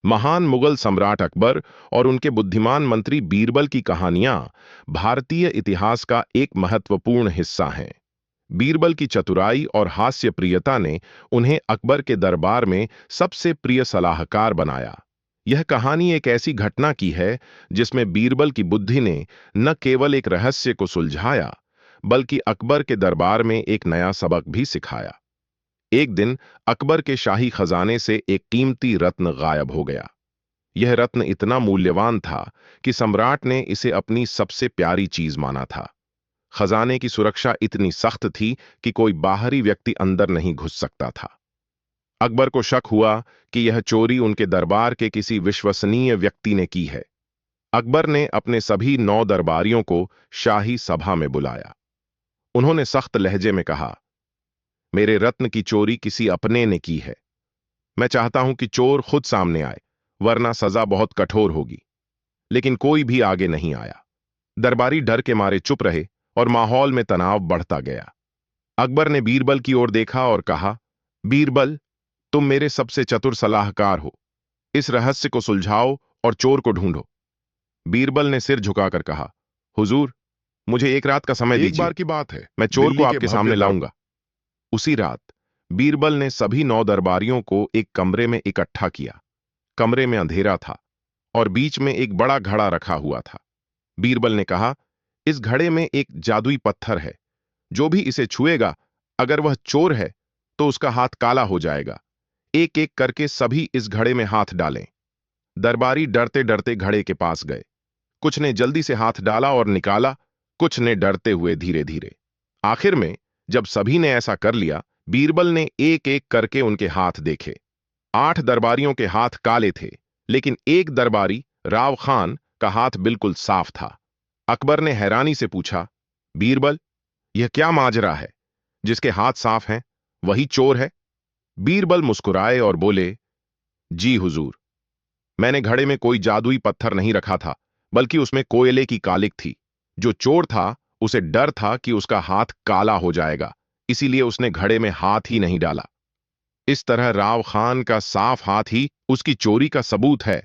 महान मुगल सम्राट अकबर और उनके बुद्धिमान मंत्री बीरबल की कहानियां भारतीय इतिहास का एक महत्वपूर्ण हिस्सा हैं। बीरबल की चतुराई और हास्य प्रियता ने उन्हें अकबर के दरबार में सबसे प्रिय सलाहकार बनाया। यह कहानी एक ऐसी घटना की है जिसमें बीरबल की बुद्धि ने न केवल एक रहस्य को सुलझाया, बल्कि अकबर के दरबार में एक नया सबक भी सिखाया। एक दिन अकबर के शाही खजाने से एक कीमती रत्न गायब हो गया। यह रत्न इतना मूल्यवान था कि सम्राट ने इसे अपनी सबसे प्यारी चीज माना था। खजाने की सुरक्षा इतनी सख्त थी कि कोई बाहरी व्यक्ति अंदर नहीं घुस सकता था। अकबर को शक हुआ कि यह चोरी उनके दरबार के किसी विश्वसनीय व्यक्ति ने की है। अकबर ने अपने सभी 9 दरबारियों को शाही सभा में बुलाया। उन्होंने सख्त लहजे में कहा, मेरे रत्न की चोरी किसी अपने ने की है। मैं चाहता हूं कि चोर खुद सामने आए, वरना सजा बहुत कठोर होगी। लेकिन कोई भी आगे नहीं आया। दरबारी डर के मारे चुप रहे और माहौल में तनाव बढ़ता गया। अकबर ने बीरबल की ओर देखा और कहा, बीरबल, तुम मेरे सबसे चतुर सलाहकार हो। इस रहस्य को सुलझाओ और चोर को ढूंढो। बीरबल ने सिर झुकाकर कहा, हुजूर, मुझे एक रात का समय एक दीजिए। बार की बात है, मैं चोर को दिल्ली के आपके भव्य सामने लाऊंगा। उसी रात बीरबल ने सभी 9 दरबारियों को एक कमरे में इकट्ठा किया। कमरे में अंधेरा था और बीच में एक बड़ा घड़ा रखा हुआ था। बीरबल ने कहा, इस घड़े में एक जादुई पत्थर है। जो भी इसे छुएगा, अगर वह चोर है तो उसका हाथ काला हो जाएगा। एक एक करके सभी इस घड़े में हाथ डालें। दरबारी डरते डरते घड़े के पास गए। कुछ ने जल्दी से हाथ डाला और निकाला, कुछ ने डरते हुए धीरे धीरे। आखिर में जब सभी ने ऐसा कर लिया, बीरबल ने एक एक करके उनके हाथ देखे। 8 दरबारियों के हाथ काले थे, लेकिन एक दरबारी राव खान का हाथ बिल्कुल साफ था। अकबर ने हैरानी से पूछा, बीरबल, यह क्या माजरा है? जिसके हाथ साफ हैं वही चोर है? बीरबल मुस्कुराए और बोले, जी हुजूर, मैंने घड़े में कोई जादुई पत्थर नहीं रखा था, बल्कि उसमें कोयले की कालिक थी। जो चोर था उसे डर था कि उसका हाथ काला हो जाएगा, इसीलिए उसने घड़े में हाथ ही नहीं डाला। इस तरह राव खान का साफ हाथ ही उसकी चोरी का सबूत है।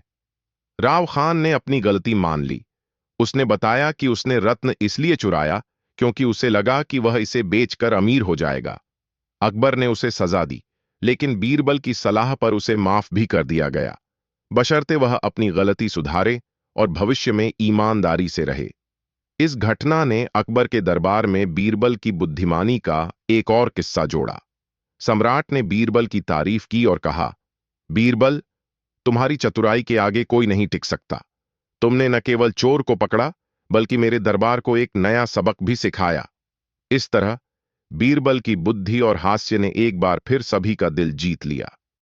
राव खान ने अपनी गलती मान ली। उसने बताया कि उसने रत्न इसलिए चुराया क्योंकि उसे लगा कि वह इसे बेचकर अमीर हो जाएगा। अकबर ने उसे सजा दी, लेकिन बीरबल की सलाह पर उसे माफ भी कर दिया गया, बशर्ते वह अपनी गलती सुधारे और भविष्य में ईमानदारी से रहे। इस घटना ने अकबर के दरबार में बीरबल की बुद्धिमानी का एक और किस्सा जोड़ा। सम्राट ने बीरबल की तारीफ की और कहा, बीरबल, तुम्हारी चतुराई के आगे कोई नहीं टिक सकता। तुमने न केवल चोर को पकड़ा, बल्कि मेरे दरबार को एक नया सबक भी सिखाया। इस तरह बीरबल की बुद्धि और हास्य ने एक बार फिर सभी का दिल जीत लिया।